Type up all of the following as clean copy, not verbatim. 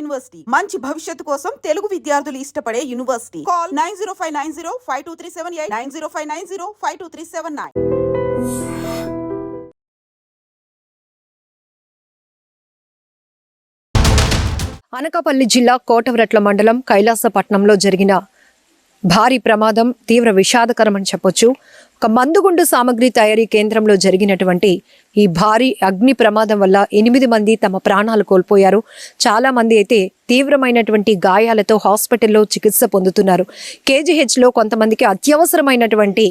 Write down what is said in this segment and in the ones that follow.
University మంచి భవిష్యత్తు కోసం తెలుగు విద్యార్థులు ఇష్టపడే యూనివర్సిటీ. కాల్ 9059052378 9059052379. అనకాపల్లి జిల్లా కోటవరట్ల మండలం కైలాసపట్నంలో జరిగిన భారీ ప్రమాదం తీవ్ర విషాదకరమని చెప్పొచ్చు. ఒక మందుగుండు సామగ్రి తయారీ కేంద్రంలో జరిగినటువంటి ఈ భారీ అగ్ని ప్రమాదం వల్ల 8 మంది తమ ప్రాణాలు కోల్పోయారు. చాలా మంది అయితే తీవ్రమైనటువంటి గాయాలతో హాస్పిటల్లో చికిత్స పొందుతున్నారు. కేజీహెచ్లో కొంతమందికి అత్యవసరమైనటువంటి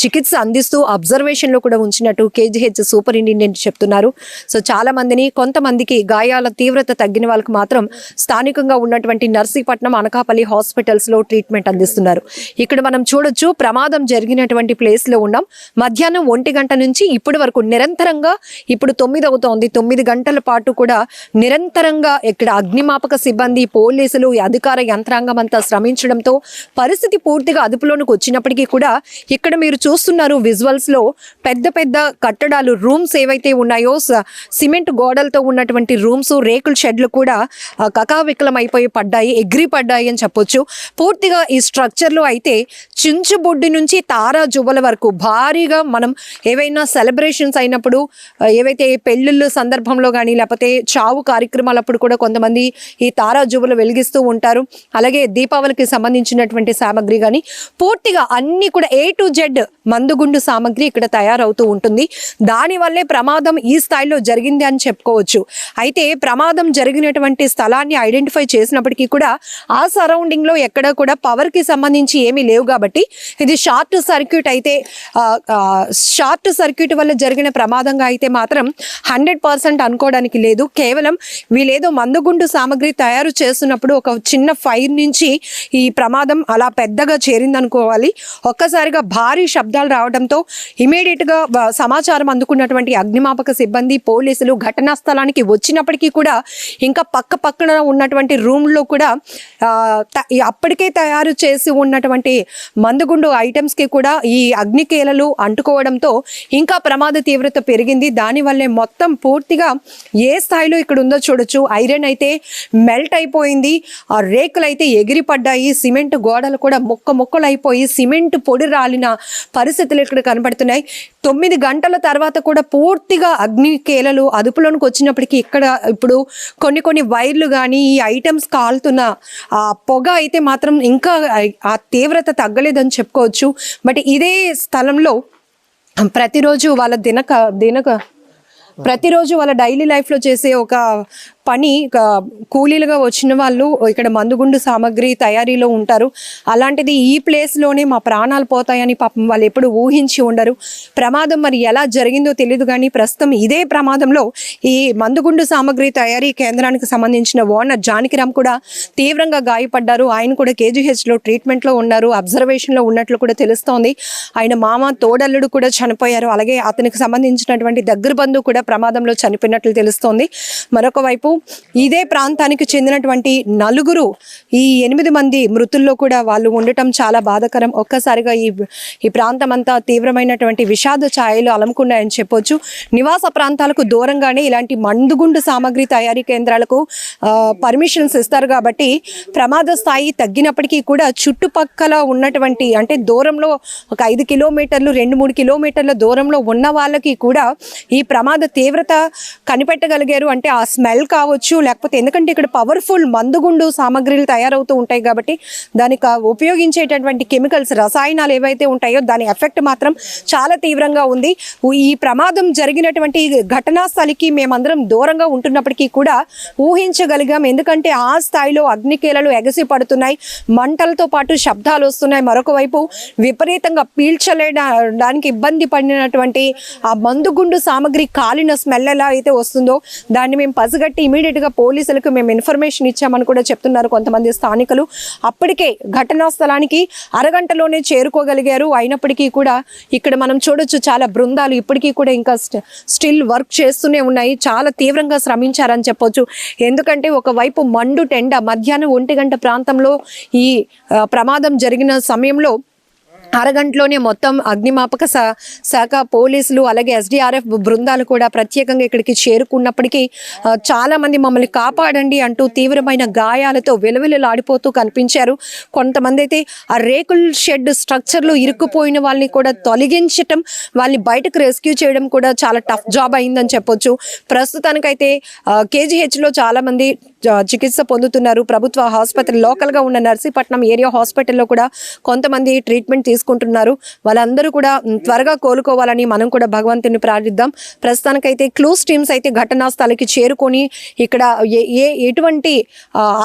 చికిత్స అందిస్తూ అబ్జర్వేషన్లో కూడా ఉంచినట్టు కేజీహెచ్ సూపరింటెండెంట్ చెప్తున్నారు. సో చాలా మందిని, కొంతమందికి గాయాల తీవ్రత తగ్గిన వాళ్ళకి మాత్రం స్థానికంగా ఉన్నటువంటి నర్సీపట్నం, అనకాపల్లి హాస్పిటల్స్లో ట్రీట్మెంట్ అందిస్తున్నారు. ఇక్కడ మనం చూడొచ్చు, ప్రమాదం జరిగినటువంటి ప్లేస్లో ఉన్నాం. మధ్యాహ్నం 1 గంట నుంచి ఇప్పటి వరకు నిరంతరంగా, ఇప్పుడు 9 అవుతోంది, 9 గంటల పాటు కూడా నిరంతరంగా ఇక్కడ అగ్నిమాపక సిబ్బంది, పోలీసులు, అధికార యంత్రాంగం అంతా శ్రమించడంతో పరిస్థితి పూర్తిగా అదుపులోనికి వచ్చినప్పటికీ కూడా ఇక్కడ మీరు చూస్తున్నారు విజువల్స్ లో పెద్ద పెద్ద కట్టడాలు, రూమ్స్ ఏవైతే ఉన్నాయో, సిమెంట్ గోడలతో ఉన్నటువంటి రూమ్స్, రేకుల షెడ్లు కూడా కకావికలం అయిపోయి ఎగిరి పడ్డాయి అని చెప్పొచ్చు. పూర్తిగా ఈ స్ట్రక్చర్ లో అయితే చించుబొడ్డి నుంచి తారా జువ్వల వరకు భారీగా, మనం ఏవైనా సెలబ్రేషన్స్ అయినప్పుడు, ఏవైతే పెళ్ళిళ్ళ సందర్భంలో కానీ లేకపోతే చావు కార్యక్రమాలప్పుడు కూడా కొంతమంది ఈ తారా జువ్వలు వెలిగిస్తూ ఉంటారు. అలాగే దీపావళికి సంబంధించినటువంటి సామాగ్రి కానీ పూర్తిగా అన్ని కూడా A to Z మందుగుండు సామాగ్రి ఇక్కడ తయారవుతూ ఉంటుంది. దానివల్లే ప్రమాదం ఈ స్థాయిలో జరిగింది అని చెప్పుకోవచ్చు. అయితే ప్రమాదం జరిగినటువంటి స్థలాన్ని ఐడెంటిఫై చేసినప్పటికీ కూడా ఆ సరౌండింగ్ లో ఎక్కడ కూడా పవర్ కి సంబంధించి ఏమీ లేవు కాబట్టి ఇది షార్ట్ సర్క్యూట్ వల్ల జరిగిన ప్రమాదంగా అయితే మాత్రం 100% అనుకోవడానికి లేదు. కేవలం వీళ్ళేదో మందుగుండు సామాగ్రి తయారు చేస్తున్నప్పుడు ఒక చిన్న ఫైర్ నుంచి ఈ ప్రమాదం అలా పెద్దగా చేరిందనుకోవాలి. ఒక్కసారిగా భారీ శబ్దాలు రావడంతో ఇమీడియట్ గా సమాచారం అందుకున్నటువంటి అగ్నిమాపక సిబ్బంది, పోలీసులు ఘటనా స్థలానికి వచ్చినప్పటికీ కూడా ఇంకా పక్కన ఉన్నటువంటి రూమ్ లో కూడా అప్పటికే తయారు చేసి ఉన్నటువంటి మందుగుండు ఐటమ్స్ కి కూడా ఈ అగ్నికేలలు అంటుకోవడంతో ఇంకా ప్రమాద తీవ్రత పెరిగింది. దానివల్లే మొత్తం పూర్తిగా ఏ స్థాయిలో ఇక్కడ ఉందో చూడొచ్చు. ఐరన్ అయితే మెల్ట్ అయిపోయింది, ఆ రేకులు అయితే ఎగిరి పడ్డాయి, సిమెంట్ గోడలు కూడా ముక్కలు అయిపోయి సిమెంట్ పొడి రాలిన పరిస్థితులు ఇక్కడ కనబడుతున్నాయి. 9 గంటల తర్వాత కూడా పూర్తిగా అగ్నికేలలు అదుపులోనికి వచ్చినప్పటికీ ఇక్కడ ఇప్పుడు కొన్ని వైర్లు కానీ ఈ ఐటమ్స్ కాలుతున్న ఆ పొగ అయితే మాత్రం ఇంకా ఆ తీవ్రత తగ్గలేదని చెప్పుకోవచ్చు. బట్ ఇదే స్థలంలో ప్రతిరోజు వాళ్ళ డైలీ లైఫ్లో చేసే ఒక పని, కూలీలుగా వచ్చిన వాళ్ళు ఇక్కడ మందుగుండు సామాగ్రి తయారీలో ఉంటారు. అలాంటిది ఈ ప్లేస్లోనే మా ప్రాణాలు పోతాయని పాపం వాళ్ళు ఎప్పుడు ఊహించి ఉండరు. ప్రమాదం మరి ఎలా జరిగిందో తెలియదు కానీ ప్రస్తుతం ఇదే ప్రమాదంలో ఈ మందుగుండు సామాగ్రి తయారీ కేంద్రానికి సంబంధించిన ఓనర్ జానకిరామ్ కూడా తీవ్రంగా గాయపడ్డారు. ఆయన కూడా కేజీహెచ్లో ట్రీట్మెంట్లో ఉన్నారు, అబ్జర్వేషన్లో ఉన్నట్లు కూడా తెలుస్తోంది. ఆయన మామ, తోడల్లుడు కూడా చనిపోయారు. అలాగే అతనికి సంబంధించినటువంటి దగ్గర బంధువు కూడా ప్రమాదంలో చనిపోయినట్లు తెలుస్తోంది. మరొక వైపు ఇదే ప్రాంతానికి చెందినటువంటి 4 ఈ 8 మంది మృతుల్లో కూడా వాళ్ళు ఉండటం చాలా బాధాకరం. ఒక్కసారిగా ఈ ప్రాంతం అంతా తీవ్రమైనటువంటి విషాద ఛాయలు అలముకున్నాయని చెప్పొచ్చు. నివాస ప్రాంతాలకు దూరంగానే ఇలాంటి మందుగుండు సామాగ్రి తయారీ కేంద్రాలకు పర్మిషన్స్ ఇస్తారు కాబట్టి ప్రమాద స్థాయి తగ్గినప్పటికీ కూడా చుట్టుపక్కల ఉన్నటువంటి, అంటే దూరంలో ఒక 5 కిలోమీటర్లు 2-3 కిలోమీటర్ల దూరంలో ఉన్న వాళ్ళకి కూడా ఈ ప్రమాద తీవ్రత కనిపెట్టగలిగారు. అంటే ఆ స్మెల్ కావచ్చు, లేకపోతే ఎందుకంటే ఇక్కడ పవర్ఫుల్ మందుగుండు సామాగ్రిలు తయారవుతూ ఉంటాయి కాబట్టి దానికి ఉపయోగించేటటువంటి కెమికల్స్, రసాయనాలు ఏవైతే ఉంటాయో దాని ఎఫెక్ట్ మాత్రం చాలా తీవ్రంగా ఉంది. ఈ ప్రమాదం జరిగినటువంటి ఘటనా స్థలికి మేమందరం దూరంగా ఉంటున్నప్పటికీ కూడా ఊహించగలిగాం. ఎందుకంటే ఆ స్థాయిలో అగ్నికేలలు ఎగసి పడుతున్నాయి, మంటలతో పాటు శబ్దాలు వస్తున్నాయి. మరొక వైపు విపరీతంగా పీల్చలేడానికి ఇబ్బంది పడినటువంటి ఆ మందుగుండు సామాగ్రి కాలిన స్మెల్ ఎలా అయితే వస్తుందో దాన్ని మేము పసిగట్టి ఇమీడియట్గా పోలీసులకు మేము ఇన్ఫర్మేషన్ ఇచ్చామని కూడా చెప్తున్నారు కొంతమంది స్థానికులు. అప్పటికే ఘటనా స్థలానికి అరగంటలోనే చేరుకోగలిగారు. అయినప్పటికీ కూడా ఇక్కడ మనం చూడొచ్చు చాలా బృందాలు ఇప్పటికీ కూడా ఇంకా స్టిల్ వర్క్ చేస్తూనే ఉన్నాయి. చాలా తీవ్రంగా శ్రమించారని చెప్పొచ్చు. ఎందుకంటే ఒకవైపు మండు టెండ, మధ్యాహ్నం 1 గంట ప్రాంతంలో ఈ ప్రమాదం జరిగిన సమయంలో అరగంటలోనే మొత్తం అగ్నిమాపక శాఖ పోలీసులు అలాగే ఎస్డిఆర్ఎఫ్ బృందాలు కూడా ప్రత్యేకంగా ఇక్కడికి చేరుకున్నప్పటికీ చాలా మంది మమ్మల్ని కాపాడండి అంటూ తీవ్రమైన గాయాలతో విలవిలలాడిపోతూ కనిపించారు. కొంతమంది అయితే ఆ రేకుల షెడ్ స్ట్రక్చర్లు ఇరుక్కుపోయిన వాళ్ళని కూడా తొలగించటం, వాళ్ళని బయటకు రెస్క్యూ చేయడం కూడా చాలా టఫ్ జాబ్ అయిందని చెప్పొచ్చు. ప్రస్తుతానికైతే కేజీహెచ్లో చాలా మంది చికిత్స పొందుతున్నారు. ప్రభుత్వ ఆసుపత్రి లోకల్గా ఉన్న నర్సీపట్నం ఏరియా హాస్పిటల్లో కూడా కొంతమంది ట్రీట్మెంట్ తీసుకుంటున్నారు. వాళ్ళందరూ కూడా త్వరగా కోలుకోవాలని మనం కూడా భగవంతుని ప్రార్థిద్దాం. ప్రస్తుతానికైతే క్లూస్ టీమ్స్ అయితే ఘటనా స్థలికి చేరుకొని ఇక్కడ ఎటువంటి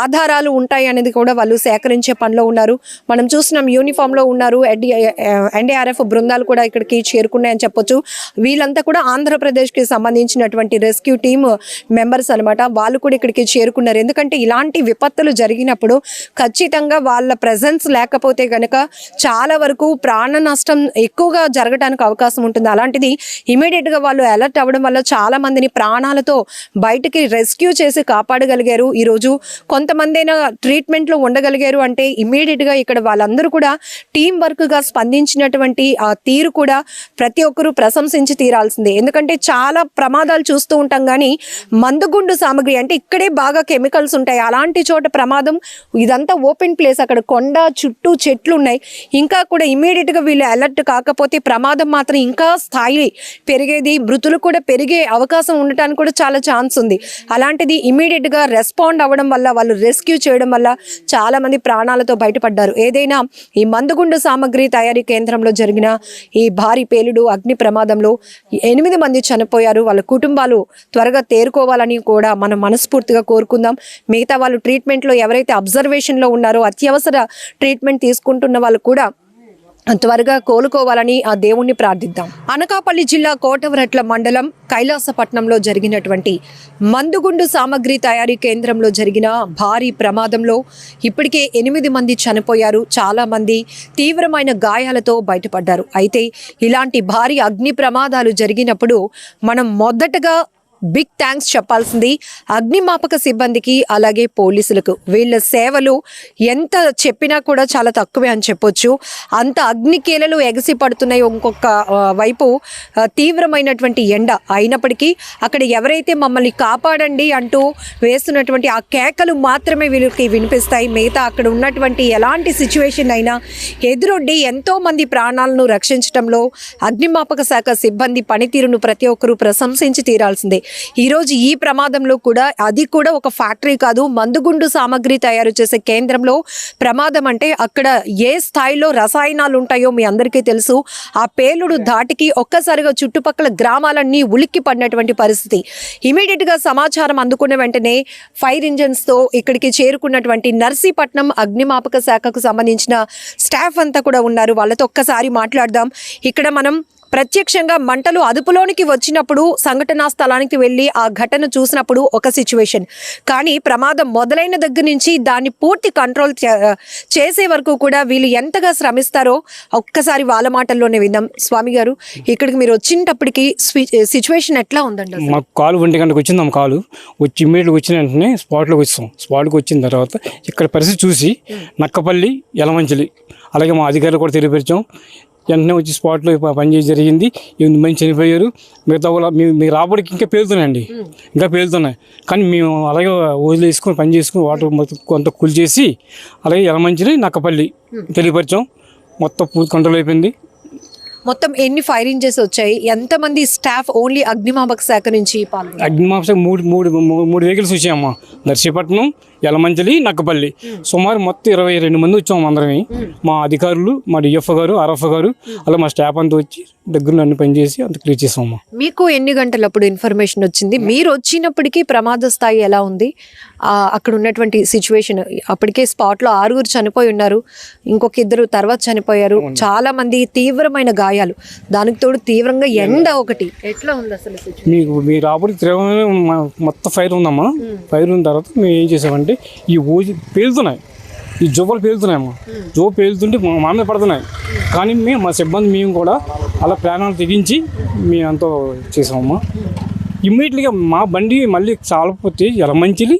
ఆధారాలు ఉంటాయి అనేది కూడా వాళ్ళు సేకరించే పనిలో ఉన్నారు. మనం చూస్తున్నాం యూనిఫామ్లో ఉన్నారు. ఎన్డీఆర్ఎఫ్ బృందాలు కూడా ఇక్కడికి చేరుకున్నాయని చెప్పొచ్చు. వీళ్ళంతా కూడా ఆంధ్రప్రదేశ్కి సంబంధించినటువంటి రెస్క్యూ టీమ్ మెంబర్స్ అనమాట. వాళ్ళు కూడా ఇక్కడికి చేరుకున్నారు. ఎందుకంటే ఇలాంటి విపత్తులు జరిగినప్పుడు ఖచ్చితంగా వాళ్ళ ప్రెజెన్స్ లేకపోతే కనుక చాలా వరకు ప్రాణ నష్టం ఎక్కువగా జరగడానికి అవకాశం ఉంటుంది. అలాంటిది ఇమీడియట్గా వాళ్ళు అలర్ట్ అవ్వడం వల్ల చాలా మందిని ప్రాణాలతో బయటికి రెస్క్యూ చేసి కాపాడగలిగారు. ఈరోజు కొంతమందైనా ట్రీట్మెంట్లో ఉండగలిగారు అంటే ఇమీడియట్గా ఇక్కడ వాళ్ళందరూ కూడా టీం వర్క్గా స్పందించినటువంటి ఆ తీరు కూడా ప్రతి ఒక్కరూ ప్రశంసించి తీరాల్సిందే. ఎందుకంటే చాలా ప్రమాదాలు చూస్తూ ఉంటాం కానీ మందుగుండు సామగ్రి అంటే ఇక్కడే బాగా కెమికల్స్ ఉంటాయి. అలాంటి చోట ప్రమాదం, ఇదంతా ఓపెన్ ప్లేస్, అక్కడ కొండ చుట్టూ చెట్లు ఉన్నాయి. ఇంకా కూడా ఇమీడియట్గా వీళ్ళు అలర్ట్ కాకపోతే ప్రమాదం మాత్రం ఇంకా స్థాయి పెరిగేది, మృతులు కూడా పెరిగే అవకాశం ఉండటానికి కూడా చాలా ఛాన్స్ ఉంది. అలాంటిది ఇమీడియట్గా రెస్పాండ్ అవ్వడం వల్ల, వాళ్ళు రెస్క్యూ చేయడం వల్ల చాలా మంది ప్రాణాలతో బయటపడ్డారు. ఏదైనా ఈ మందుగుండు సామగ్రి తయారీ కేంద్రంలో జరిగిన ఈ భారీ పేలుడు అగ్ని ప్రమాదంలో 8 మంది చనిపోయారు. వాళ్ళ కుటుంబాలు త్వరగా తేరుకోవాలని కూడా మనం మనస్ఫూర్తిగా కోరుకుందాం. మిగతా వాళ్ళు ట్రీట్మెంట్లో ఎవరైతే అబ్జర్వేషన్లో ఉన్నారో, అత్యవసర ట్రీట్మెంట్ తీసుకుంటున్న వాళ్ళు కూడా త్వరగా కోలుకోవాలని ఆ దేవుణ్ణి ప్రార్థిద్దాం. అనకాపల్లి జిల్లా కోటవరట్ల మండలం కైలాసపట్నంలో జరిగినటువంటి మందుగుండు సామగ్రి తయారీ కేంద్రంలో జరిగిన భారీ ప్రమాదంలో ఇప్పటికే 8 మంది చనిపోయారు. చాలా మంది తీవ్రమైన గాయాలతో బయటపడ్డారు. అయితే ఇలాంటి భారీ అగ్ని ప్రమాదాలు జరిగినప్పుడు మనం మొదటగా బిగ్ థ్యాంక్స్ చెప్పాల్సింది అగ్నిమాపక సిబ్బందికి అలాగే పోలీసులకు. వీళ్ళ సేవలు ఎంత చెప్పినా కూడా చాలా తక్కువే అని చెప్పొచ్చు. అంత అగ్ని కేలలు ఎగసి పడుతున్నాయి. ఇంకొక వైపు తీవ్రమైనటువంటి ఎండ అయినప్పటికీ అక్కడ ఎవరైతే మమ్మల్ని కాపాడండి అంటూ వేస్తున్నటువంటి ఆ కేకలు మాత్రమే వీళ్ళకి వినిపిస్తాయి. మిగతా అక్కడ ఉన్నటువంటి ఎలాంటి సిచ్యువేషన్ అయినా ఎదురొడ్డి ఎంతో మంది ప్రాణాలను రక్షించడంలో అగ్నిమాపక శాఖ సిబ్బంది పనితీరును ప్రతి ఒక్కరూ ప్రశంసించి తీరాల్సిందే. ఈరోజు ఈ ప్రమాదంలో కూడా అది కూడా ఒక ఫ్యాక్టరీ కాదు, మందుగుండు సామగ్రి తయారు చేసే కేంద్రంలో ప్రమాదం అంటే అక్కడ ఏ స్థాయిలో రసాయనాలు ఉంటాయో మీ అందరికీ తెలుసు. ఆ పేలుడు ధాటికి ఒక్కసారిగా చుట్టుపక్కల గ్రామాలన్నీ ఉలిక్కి పడినటువంటి పరిస్థితి. ఇమీడియట్గా సమాచారం అందుకున్న వెంటనే ఫైర్ ఇంజన్స్తో ఇక్కడికి చేరుకున్నటువంటి నర్సీపట్నం అగ్నిమాపక శాఖకు సంబంధించిన స్టాఫ్ అంతా కూడా ఉన్నారు. వాళ్ళతో ఒక్కసారి మాట్లాడదాం. ఇక్కడ మనం ప్రత్యక్షంగా మంటలు అదుపులోనికి వచ్చినప్పుడు సంఘటనా స్థలానికి వెళ్ళి ఆ ఘటన చూసినప్పుడు ఒక సిచ్యువేషన్, కానీ ప్రమాదం మొదలైన దగ్గర నుంచి దాన్ని పూర్తి కంట్రోల్ చేసే వరకు కూడా వీళ్ళు ఎంతగా శ్రమిస్తారో ఒక్కసారి వాళ్ళ మాటల్లోనే విందాం. స్వామి గారు, ఇక్కడికి మీరు వచ్చినప్పటికీ సిచ్యువేషన్ ఎట్లా ఉందండి? మాకు కాలు 1 గంటకు వచ్చింది. కాలు వచ్చి ఇమ్మీడియట్గా వచ్చిన వెంటనే స్పాట్లోకి వచ్చాం. స్పాట్కి వచ్చిన తర్వాత ఇక్కడ పరిస్థితి చూసి నక్కపల్లి, యలమంచిలి అలాగే మా అధికారులు కూడా తెలియపరిచాం. వెంటనే వచ్చి స్పాట్లో పనిచేసి జరిగింది. 8 మంది చనిపోయారు. మిగతా కూడా మీ రాబడికి ఇంకా పేలుతున్నాయండి, ఇంకా పేలుతున్నాయి. కానీ మేము అలాగే వదిలేసుకొని పని చేసుకుని వాటర్ కొంత కూల్ చేసి అలాగే యలమంచిలి, నక్కపల్లి తెలియపరిచాం. మొత్తం పూర్తి కంట్రోల్ అయిపోయింది. మొత్తం ఎన్ని ఫైర్ ఇంజన్స్ వచ్చాయి? ఎంతమంది స్టాఫ్ ఓన్లీ అగ్నిమాపక శాఖ నుంచి పాల్గొన్నారు? అగ్నిమాపక శాఖ మూడు వెహికల్స్ వచ్చాయమ్మా. నర్సీపట్నం, యలమంచిలి, నక్కపల్లి. సుమారు మొత్తం 22 మంది వచ్చాము అందరమే. మా అధికారులు, మా డిఎఫ్ఓ గారు, ఆర్ఎఫ్ఓ గారు అలా మా స్టాఫ్ అంతా వచ్చి దగ్గర అన్ని పని చేసి అంత క్లియర్ చేసామమ్మా. మీకు ఎన్ని గంటలప్పుడు ఇన్ఫర్మేషన్ వచ్చింది? మీరు వచ్చినప్పటికీ ప్రమాద స్థాయి ఎలా ఉంది? అక్కడ ఉన్నటువంటి సిచ్యువేషన్, అప్పటికే స్పాట్లో 6 చనిపోయి ఉన్నారు, ఇంకొక 2 తర్వాత చనిపోయారు. చాలా మంది తీవ్రమైన గాయాలు, దానికి తోడు తీవ్రంగా ఎండ ఒకటి. ఎట్లా ఉంది అసలు మీకు? మీ రాబడి మొత్తం ఫైర్ ఉందమ్మా. ఫైర్ ఉన్న తర్వాత మేము ఏం చేసామంటే ఈ ఊజి పేలుతున్నాయి, ఈ జువ్వలు పేలుతున్నాయమ్మా. జువ్వ పేలుతుంటే మా మీద పడుతున్నాయి. కానీ మా సిబ్బంది మేము కూడా అలా ప్రాణాలు తెగించి మేము అంతా చేసామమ్మా. ఇమ్మీడియట్గా మా బండి మళ్ళీ చాలకపోతే యలమంచిలి,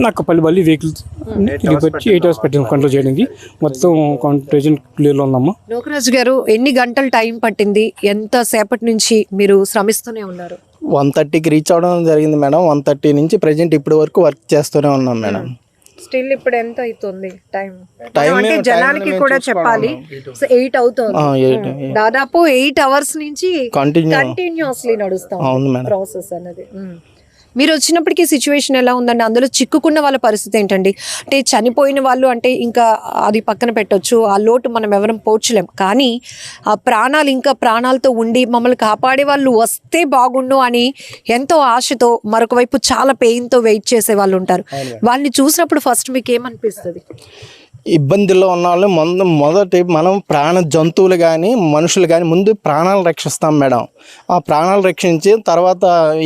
నక్కపల్లి వెహికల్ వెళ్ళిపోయి 8 hours పెట్టింది కంట్రోల్ చేయడానికి. మొత్తం ప్రెజెంట్ క్లియర్లో ఉందమ్మా. లోకరాజు గారు, ఎన్ని గంటలు టైం పట్టింది? ఎంత సేపటి నుంచి మీరు శ్రమిస్తూనే ఉన్నారు? 1:30కి రీచ్ అవడం జరిగింది మేడం. 1:30 నుంచి ప్రజెంట్ ఇప్పటి వరకు వర్క్ చేస్తూనే ఉన్నాం మేడం. స్టిల్ ఇప్పుడు ఎంత అవుతుంది టైం? అంటే జనాలకి కూడా చెప్పాలి. 8 అవుతుంది. దాదాపు 8 hours నుంచి కంటిన్యూస్లీ నడుస్తాం ప్రాసెస్ అనేది. మీరు వచ్చినప్పటికీ సిచ్యువేషన్ ఎలా ఉందండి? అందులో చిక్కుకున్న వాళ్ళ పరిస్థితి ఏంటండి? అంటే చనిపోయిన వాళ్ళు అంటే ఇంకా అది పక్కన పెట్టొచ్చు, ఆ లోటు మనం ఎవరం పోడ్చలేం. కానీ ఆ ప్రాణాలు ఇంకా ప్రాణాలతో ఉండి మమ్మల్ని కాపాడే వాళ్ళు వస్తే బాగుండు అని ఎంతో ఆశతో, మరొక వైపు చాలా పెయిన్తో వెయిట్ చేసే వాళ్ళు ఉంటారు. వాళ్ళని చూసినప్పుడు ఫస్ట్ మీకు ఏమనిపిస్తుంది? ఇబ్బందుల్లో ఉన్న వాళ్ళు మొదటి మనం జంతువులు కానీ మనుషులు కానీ ముందు ప్రాణాలు రక్షిస్తాం మేడం. ఆ ప్రాణాలు రక్షించి తర్వాత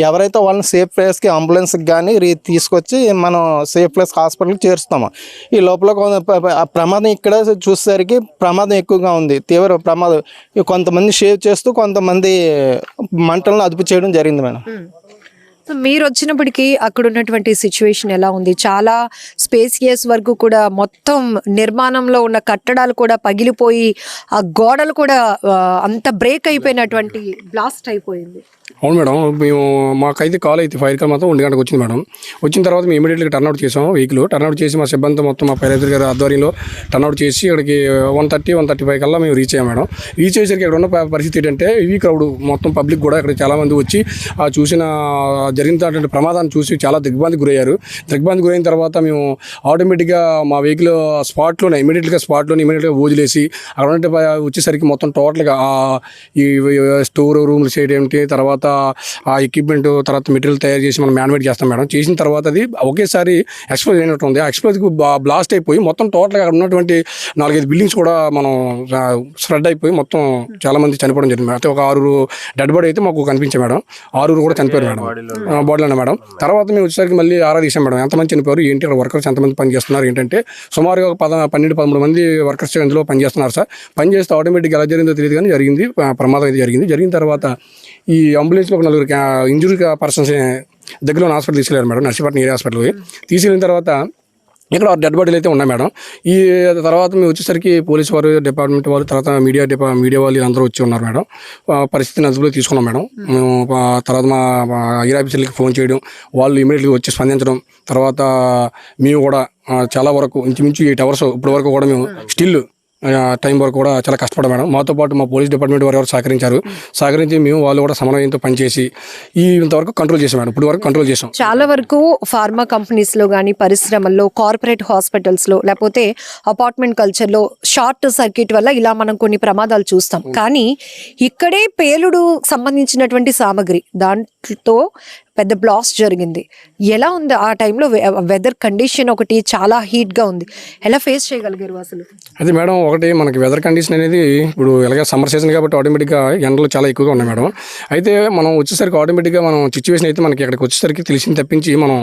ఎవరైతే వాళ్ళని సేఫ్ ప్లేస్కి అంబులెన్స్కి కానీ తీసుకొచ్చి మనం సేఫ్ ప్లేస్ హాస్పిటల్కి చేరుస్తాము. ఈ లోపల ప్రమాదం ఇక్కడ చూసేసరికి ప్రమాదం ఎక్కువగా ఉంది, తీవ్ర ప్రమాదం. కొంతమంది షేవ్ చేస్తూ కొంతమంది మంటలను అదుపు చేయడం జరిగింది మేడం. సో మీరు వచ్చినప్పటికీ అక్కడ ఉన్నటువంటి సిచ్యువేషన్ ఎలా ఉంది? చాలా స్పేసియస్ వరకు కూడా మొత్తం నిర్మాణంలో ఉన్న కట్టడాలు కూడా పగిలిపోయి ఆ గోడలు కూడా అంత బ్రేక్ అయిపోయినటువంటి బ్లాస్ట్ అయిపోయింది. అవును మేడం, మేము మాకైతే కాల్ అయితే ఫైర్ కాల్ మాత్రం 1 గంటకు వచ్చింది మేడం. వచ్చిన తర్వాత మేము ఇమీడియట్గా టర్న్అవుట్ చేసాం. వెహికల్ టర్న్అవుట్ చేసి మా సిబ్బందితో మొత్తం మా ఫైర్ గారి ఆధ్వర్యంలో టర్న్అవుట్ చేసి ఇక్కడికి 1:30-1:35 కల్లా మేము రీచ్ అయ్యాం మేడం. రీచ్ అయ్యేసరికి ఇక్కడ ఉన్న పరిస్థితి ఏంటంటే హెవీ క్రౌడ్, మొత్తం పబ్లిక్ కూడా ఇక్కడ చాలామంది వచ్చి చూసిన జరిగినటువంటి ప్రమాదాన్ని చూసి చాలా దిగ్భ్రాంతికి గురయ్యారు. దిగ్భ్రాంతికి గురైన తర్వాత మేము ఆటోమేటిక్గా మా వెహికల్ ఇమీడియట్గా వదిలేసి అక్కడ ఉంటే వచ్చేసరికి మొత్తం టోటల్గా ఈ స్టోర్ రూమ్లు సైడ్ ఏంటి, తర్వాత ఆ ఎక్విప్మెంట్, తర్వాత మెటీరియల్ తయారు చేసి మనం మ్యాన్మేడ్ చేస్తాం మేడం. చేసిన తర్వాత అది ఒకేసారి ఎక్స్ప్లోజ్ అయినట్టు ఉంది. ఆ ఎక్స్ప్లోజ్కి బ్లాస్ట్ అయిపోయి మొత్తం టోటల్గా అక్కడ ఉన్నటువంటి 4-5 బిల్డింగ్స్ కూడా మనం స్ప్రెడ్ అయిపోయి మొత్తం చాలా మంది చనిపోవడం జరిగింది. అయితే ఒక 6 డెడ్ బాడీ అయితే మాకు కనిపించాయి మేడం. 6 కూడా చనిపోయారు మేడం, బాడీలోనే మేడం. తర్వాత మేము వచ్చేసరికి మళ్ళీ ఆరా తీసాం మేడం, ఎంతమంది చనిపోయారు ఏంటి, ఇక్కడ వర్కర్స్ ఎంతమంది పని చేస్తున్నారు ఏంటంటే సుమారుగా 12-13 మంది వర్కర్స్ ఇందులో పనిచేస్తున్నారు సార్. పని చేస్తే ఆటోమేటిక్గా ఎలా జరిగిందో తెలియదు కానీ జరిగింది, ప్రమాదం అయితే జరిగింది. జరిగిన తర్వాత ఈ అంబులెన్స్లో ఒక 4 ఇంజురీ పర్సన్స్ దగ్గరలో హాస్పిటల్ తీసుకెళ్ళారు మేడం, నర్సీపట్నం ఏరియా హాస్పిటల్కి. తీసుకెళ్ళిన తర్వాత ఇక్కడ డెడ్ బాడీలు అయితే ఉన్నాయి మేడం. ఈ తర్వాత మేము వచ్చేసరికి పోలీస్ వారు, డిపార్ట్మెంట్ వాళ్ళు, తర్వాత మీడియా వాళ్ళు అందరూ వచ్చి ఉన్నారు మేడం. పరిస్థితిని అదుపులో తీసుకున్నాం మేడం. మేము తర్వాత మా ఐఆర్ ఆఫీసర్లకి ఫోన్ చేయడం, వాళ్ళు ఇమీడియట్గా వచ్చి స్పందించడం, తర్వాత మేము కూడా చాలా వరకు ఇంచుమించు 8 hours ఇప్పటి వరకు కూడా మేము స్టిల్ టైం వరకు కూడా చాలా కష్టపడ్డాం మేడం. మాతో పాటు మా పోలీస్ డిపార్ట్మెంట్ వారు సహకరించి మేము వాళ్ళు కూడా సమన్వయంతో పనిచేసి ఇంతవరకు కంట్రోల్ చేసాం మేడం. ఇప్పుడు వరకు కంట్రోల్ చేసాం. చాలా వరకు ఫార్మా కంపెనీస్లో కానీ, పరిశ్రమల్లో, కార్పొరేట్ హాస్పిటల్స్లో, లేకపోతే అపార్ట్మెంట్ కల్చర్లో షార్ట్ సర్క్యూట్ వల్ల ఇలా మనం కొన్ని ప్రమాదాలు చూస్తాం. కానీ ఇక్కడే పేలుడు సంబంధించినటువంటి సామగ్రి, దాంట్లో పెద్ద బ్లాస్ట్ జరిగింది. ఎలా ఉంది ఆ టైంలో? వెదర్ కండిషన్ ఒకటి చాలా హీట్గా ఉంది, ఎలా ఫేస్ చేయగలిగారు అసలు? అదే మేడం, ఒకటి మనకి వెదర్ కండిషన్ అనేది ఇప్పుడు ఎలాగ సమ్మర్ సీజన్ కాబట్టి ఆటోమేటిక్గా ఎండలు చాలా ఎక్కువగా ఉన్నాయి మేడం. అయితే మనం వచ్చేసరికి ఆటోమేటిక్గా మనం సిచ్యువేషన్ అయితే మనకి ఇక్కడికి వచ్చేసరికి తెలిసింది తప్పించి మనం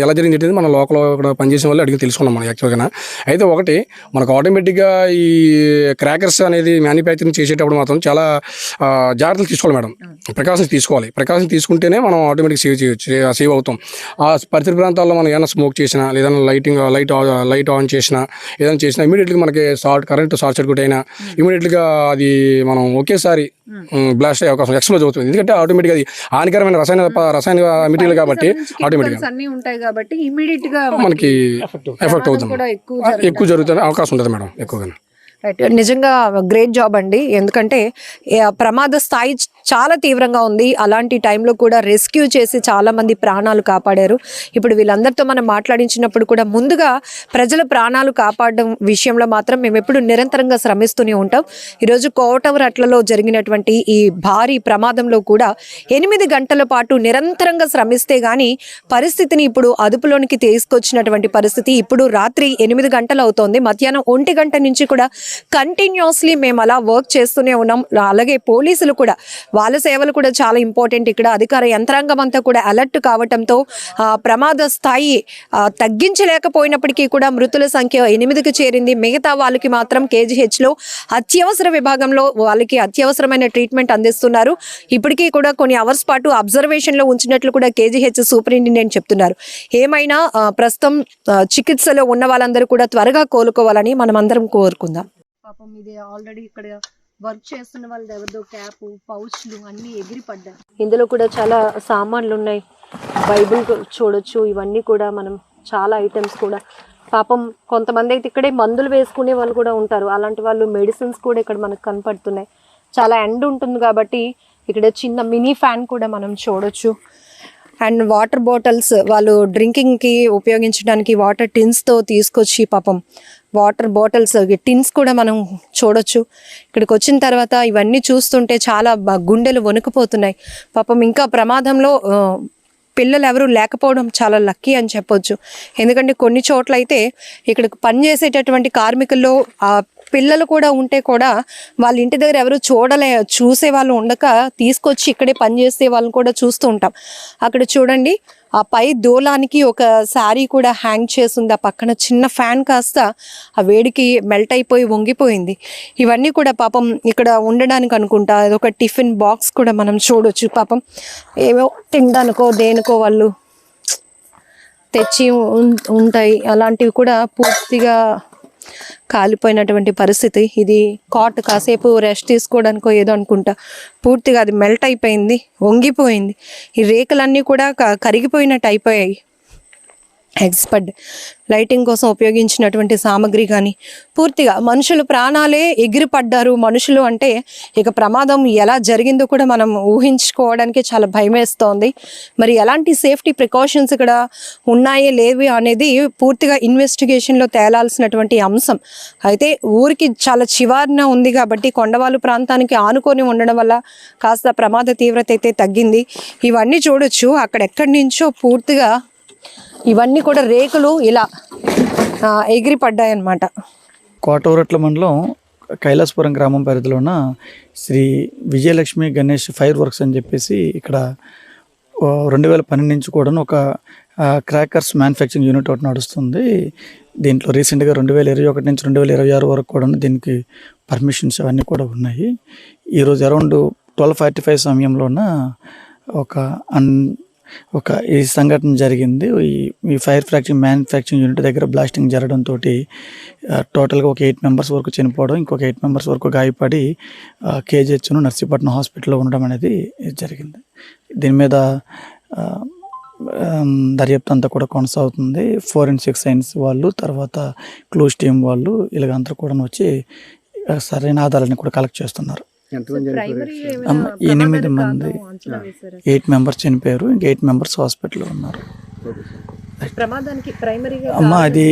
ఎలా జరిగింది ఏంటంటే మన లోకల్ ఇక్కడ పనిచేసిన వాళ్ళు అడిగి తెలుసుకున్నాం మనం యాక్చువల్గా. అయితే ఒకటి మనకు ఆటోమేటిక్గా ఈ క్రాకర్స్ అనేది మ్యానుఫ్యాక్చరింగ్ చేసేటప్పుడు మాత్రం చాలా జాగ్రత్తలు తీసుకోవాలి మేడం, ప్రికాషన్స్ తీసుకుంటేనే మనం ఆటోమేటిక్ సేవ్ అవుతాం. ఆ పరిసర ప్రాంతాల్లో మనం ఏదైనా స్మోక్ చేసినా, లేదన్నా లైట్ ఆన్ చేసినా, ఏదైనా చేసినా ఇమీడియట్గా మనకి కరెంట్ షార్ట్ సర్క్యూట్ అయినా ఇమీడియట్గా అది మనం ఒకేసారి బ్లాస్ట్ అయ్యే అవకాశం, ఎక్స్ప్లోజ్ అవుతుంది. ఎందుకంటే ఆటోమేటిక్గా అది హానికరమైన రసాయన మెటీరియల్ కాబట్టి ఆటోమేటిక్గా అన్నీ ఉంటాయి కాబట్టి ఇమీడియట్ గా మనకి ఎఫెక్ట్ అవుతుంది, ఎక్కువ జరుగుతుంది అవకాశం ఉంటుంది మేడం ఎక్కువగా. నిజంగా గ్రేట్ జాబ్ అండి. ఎందుకంటే ప్రమాద స్థాయి చాలా తీవ్రంగా ఉంది. అలాంటి టైంలో కూడా రెస్క్యూ చేసి చాలా మంది ప్రాణాలు కాపాడారు. ఇప్పుడు వీళ్ళందరితో మనం మాట్లాడించినప్పుడు కూడా ముందుగా ప్రజల ప్రాణాలు కాపాడడం విషయంలో మాత్రం మేము ఎప్పుడు నిరంతరంగా శ్రమిస్తూనే ఉంటాం. ఈరోజు కోటవరట్లలో జరిగినటువంటి ఈ భారీ ప్రమాదంలో కూడా 8 గంటల పాటు నిరంతరంగా శ్రమిస్తే గానీ పరిస్థితిని ఇప్పుడు అదుపులోనికి తీసుకొచ్చినటువంటి పరిస్థితి. ఇప్పుడు రాత్రి 8 గంటలు అవుతోంది. మధ్యాహ్నం 1 గంట నుంచి కూడా కంటిన్యూస్లీ మేము అలా వర్క్ చేస్తూనే ఉన్నాం. అలాగే పోలీసులు కూడా వాళ్ళ సేవలు కూడా చాలా ఇంపార్టెంట్. ఇక్కడ అధికార యంత్రాంగం అంతా కూడా అలర్ట్ కావటంతో ప్రమాద స్థాయి తగ్గించలేకపోయినప్పటికీ కూడా మృతుల సంఖ్య 8కి చేరింది. మిగతా వాళ్ళకి మాత్రం కేజీహెచ్లో అత్యవసర విభాగంలో వాళ్ళకి అత్యవసరమైన ట్రీట్మెంట్ అందిస్తున్నారు. ఇప్పటికీ కూడా కొన్ని అవర్స్ పాటు అబ్జర్వేషన్లో ఉంచినట్లు కూడా కేజీహెచ్ సూపరింటెండెంట్ చెప్తున్నారు. ఏమైనా ప్రస్తుతం చికిత్సలో ఉన్న వాళ్ళందరూ కూడా త్వరగా కోలుకోవాలని మనం అందరం కోరుకుందాం. పాపం ఇది ఆల్రెడీ ఇక్కడ వర్క్ చేస్తున్న వాళ్ళు ఎవరిదో క్యాప్ పౌచ్లు అన్నీ ఎగిరిపడ్డాయి. ఇందులో కూడా చాలా సామాన్లు ఉన్నాయి. బైబిల్ చూడొచ్చు. ఇవన్నీ కూడా మనం చాలా ఐటమ్స్ కూడా పాపం కొంతమంది అయితే ఇక్కడే మందులు వేసుకునే వాళ్ళు కూడా ఉంటారు. అలాంటి వాళ్ళు మెడిసిన్స్ కూడా ఇక్కడ మనకు కనపడుతున్నాయి. చాలా ఎండ్ ఉంటుంది కాబట్టి ఇక్కడ చిన్న మినీ ఫ్యాన్ కూడా మనం చూడొచ్చు. అండ్ వాటర్ బాటిల్స్ వాళ్ళు డ్రింకింగ్కి ఉపయోగించడానికి వాటర్ టిన్స్తో తీసుకొచ్చి పాపం వాటర్ బాటిల్స్ టిన్స్ కూడా మనం చూడొచ్చు. ఇక్కడికి వచ్చిన తర్వాత ఇవన్నీ చూస్తుంటే చాలా గుండెలు వణుకుపోతున్నాయి. పాపం ఇంకా ప్రమాదంలో పిల్లలు ఎవరు లేకపోవడం చాలా లక్కీ అని చెప్పొచ్చు. ఎందుకంటే కొన్ని చోట్ల అయితే ఇక్కడ పనిచేసేటటువంటి కార్మికుల్లో పిల్లలు కూడా ఉంటే కూడా వాళ్ళ ఇంటి దగ్గర ఎవరు చూసే వాళ్ళు ఉండక తీసుకొచ్చి ఇక్కడే పనిచేసే వాళ్ళని కూడా చూస్తూ ఉంటాం. అక్కడ చూడండి ఆ పై దూలానికి ఒక శారీ కూడా హ్యాంగ్ చేసింది. ఆ పక్కన చిన్న ఫ్యాన్ కాస్త ఆ వేడికి మెల్ట్ అయిపోయి వంగిపోయింది. ఇవన్నీ కూడా పాపం ఇక్కడ ఉండడానికి అనుకుంటా అదొక టిఫిన్ బాక్స్ కూడా మనం చూడొచ్చు. పాపం ఏవో తినడానికో దేనికో వాళ్ళు తెచ్చి ఉంటాయి. అలాంటివి కూడా పూర్తిగా కాలిపోయినటువంటి పరిస్థితి. ఇది కాట్ కాసేపు రెస్ట్ తీసుకోవడానికో ఏదో అనుకుంటా పూర్తిగా అది మెల్ట్ అయిపోయింది, వంగిపోయింది. ఈ రేకులన్నీ కూడా కరిగిపోయినట్టు అయిపోయాయి. ఎక్స్పర్ట్ లైటింగ్ కోసం ఉపయోగించినటువంటి సామాగ్రి కానీ పూర్తిగా మనుషులు ప్రాణాలే ఎగిరిపడ్డారు. మనుషులు అంటే ఇక ప్రమాదం ఎలా జరిగిందో కూడా మనం ఊహించుకోవడానికి చాలా భయం వేస్తోంది. మరి ఎలాంటి సేఫ్టీ ప్రికాషన్స్ ఇక్కడ ఉన్నాయే లేవి అనేది పూర్తిగా ఇన్వెస్టిగేషన్లో తేలాల్సినటువంటి అంశం. అయితే ఊరికి చాలా చివారన ఉంది కాబట్టి కొండవాళ్ళు ప్రాంతానికి ఆనుకొని ఉండడం వల్ల కాస్త ప్రమాద తీవ్రత అయితే తగ్గింది. ఇవన్నీ చూడొచ్చు. అక్కడెక్కడి నుంచో పూర్తిగా ఇవన్నీ కూడా రేకులు ఇలా ఎగిరిపడ్డాయన్నమాట. కోటవరట్ల మండలం కైలాసపురం గ్రామం పరిధిలో ఉన్న శ్రీ విజయలక్ష్మి గణేష్ ఫైర్ వర్క్స్ అని చెప్పేసి ఇక్కడ 2012 నుంచి కూడా ఒక క్రాకర్స్ మ్యానుఫ్యాక్చరింగ్ యూనిట్ ఒకటి నడుస్తుంది. దీంట్లో రీసెంట్గా 2021 నుంచి 2026 వరకు కూడా దీనికి పర్మిషన్స్ అవన్నీ కూడా ఉన్నాయి. ఈరోజు అరౌండ్ 12:45 సమయంలోన ఒక ఈ సంఘటన జరిగింది. ఈ ఫైర్ మ్యానుఫ్యాక్చరింగ్ యూనిట్ దగ్గర బ్లాస్టింగ్ జరగడంతో టోటల్గా ఒక 8 మెంబర్స్ వరకు చనిపోవడం, ఇంకొక 8 మెంబర్స్ వరకు గాయపడి కేజీహెచ్ను నర్సీపట్నం హాస్పిటల్లో ఉండడం అనేది జరిగింది. దీని మీద దర్యాప్తు అంతా కూడా కొనసాగుతుంది. ఫోరెన్సిక్ సైన్స్ వాళ్ళు, తర్వాత క్లూస్ టీమ్ వాళ్ళు ఇలాగంతా కూడా వచ్చి సరైన ఆధారాన్ని కూడా కలెక్ట్ చేస్తున్నారు. 8 మంది 8 మెంబర్స్ చనిపోయారు, ఇంకా 8 మెంబర్స్ హాస్పిటల్లో ఉన్నారు. అమ్మ అది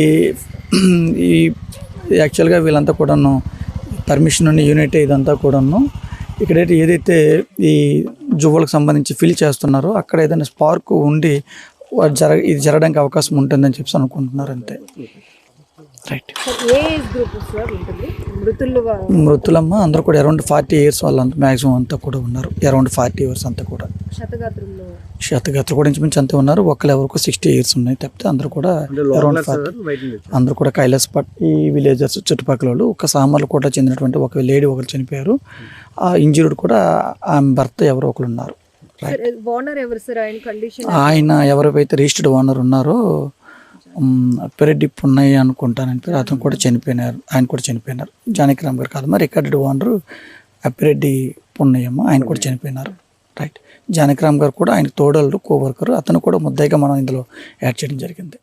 ఈ యాక్చువల్గా వీళ్ళంతా కూడాను పర్మిషన్ ఉన్న యూనిట్ ఇదంతా కూడాను ఇక్కడైతే ఏదైతే ఈ జువ్వలకు సంబంధించి ఫిల్ చేస్తున్నారో అక్కడ ఏదైనా స్పార్క్ ఉండి ఇది జరగడానికి అవకాశం ఉంటుందని చెప్పి అనుకుంటున్నారు అంతే. రైట్. మృతులమ్మ అందరూ కూడా అరౌండ్ 40 years వాళ్ళంతా మ్యాక్సిమం అంతా కూడా ఉన్నారు. అరౌండ్ 40 years అంతా కూడా. శతగాత్రులు కూడా ఇంచుమించు అంతే ఉన్నారు. ఒకళ్ళు ఎవరికి 60 years ఉన్నాయి తప్పితే అందరూ కూడా అరౌండ్ 40. అందరూ కూడా ఈ విలేజర్స్ చుట్టుపక్కల వాళ్ళు. ఒక సామాన్లు కూడా చెందినటువంటి ఒక లేడీ ఒకరు చనిపోయారు. ఆ ఇంజూర్డ్ కూడా ఆమె భర్త ఎవరో ఒకరు ఉన్నారు. ఆయన ఎవరైతే రిజిస్టర్డ్ ఓనర్ ఉన్నారో అప్పిరెడ్డి పున్నయ్య అనుకుంటానని పేరు, అతను కూడా చనిపోయినారు. ఆయన కూడా చనిపోయినారు. జానకిరామ్ గారు కాదు, మరి రికార్డెడ్ ఓనరు అప్పిరెడ్డి పున్నయ్యమ్మ, ఆయన కూడా చనిపోయినారు. రైట్. జానకిరామ్ గారు కూడా ఆయన తోడళ్ళు కోవర్కరు, అతను కూడా ముద్దాయిగా మనం ఇందులో యాడ్ చేయడం జరిగింది.